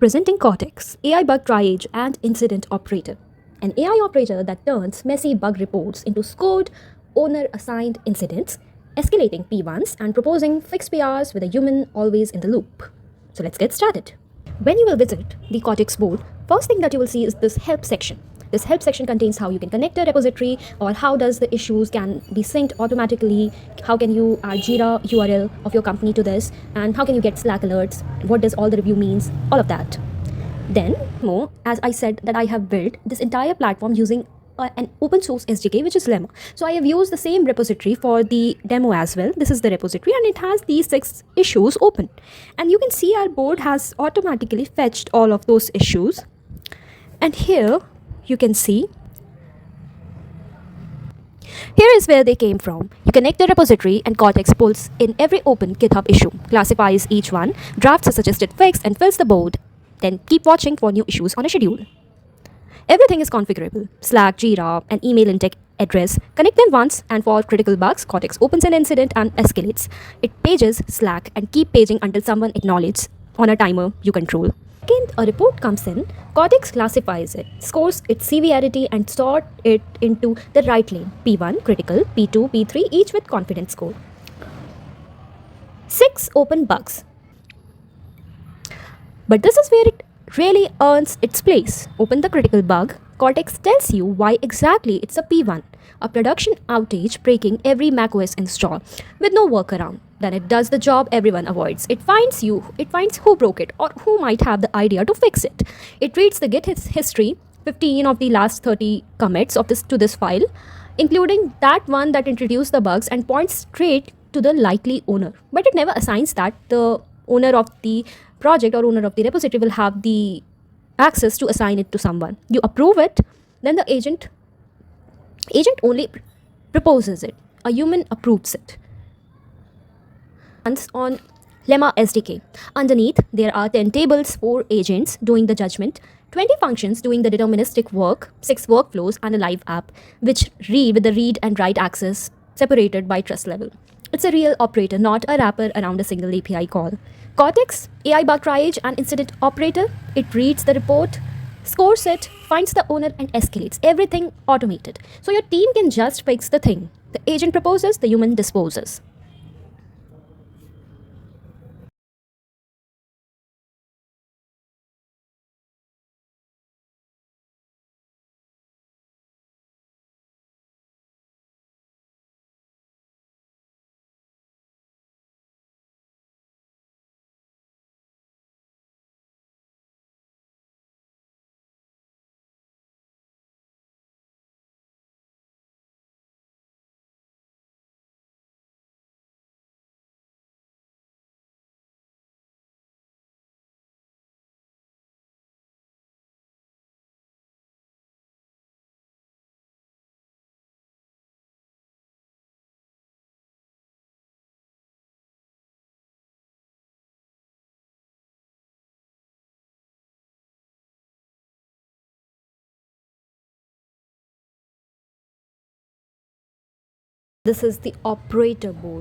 Presenting Cortex, AI bug triage and incident operator. An AI operator that turns messy bug reports into scored, owner assigned incidents, escalating P1s and proposing fixed PRs with a human always in the loop. So let's get started. When you will visit the Cortex board, first thing that you will see is this help section. This help section contains how you can connect a repository or how does the issues can be synced automatically, how can you add Jira URL of your company to this, and how can you get Slack alerts, what does all the review means, all of that. Then more, as I said that I have built this entire platform using an open source SDK which is Lemma. So I have used the same repository for the demo as well. This is the repository and it has these 6 issues open. And you can see our board has automatically fetched all of those issues. And here you can see here is where they came from. You connect the repository and Cortex pulls in every open GitHub issue, classifies each one, drafts a suggested fix and fills the board. Then keep watching for new issues on a schedule. Everything is configurable. Slack, Jira, and email intake address. Connect them once and for critical bugs, Cortex opens an incident and escalates. It pages Slack and keep paging until someone acknowledges on a timer you control. Second, a report comes in, Cortex classifies it, scores its severity and sort it into the right lane. P1, critical, P2, P3, each with confidence score. 6 open bugs. But this is where it really earns its place. Open the critical bug. Cortex tells you why exactly it's a P1, a production outage breaking every macOS install with no workaround. Then it does the job everyone avoids. It finds who broke it or who might have the idea to fix it. It reads the Git history, 15 of the last 30 commits of this to this file, including that one that introduced the bugs and points straight to the likely owner. But it never assigns that the owner of the project or owner of the repository will have the access to assign it to someone. You approve it, then the agent only proposes it. A human approves it. And on Lemma SDK. Underneath, there are 10 tables, 4 agents doing the judgment, 20 functions doing the deterministic work, 6 workflows, and a live app, which read with the read and write access separated by trust level. It's a real operator, not a wrapper around a single API call. Cortex, AI bug triage and incident operator, it reads the report, scores it, finds the owner and escalates. Everything automated. So your team can just fix the thing. The agent proposes, the human disposes. This is the operator board.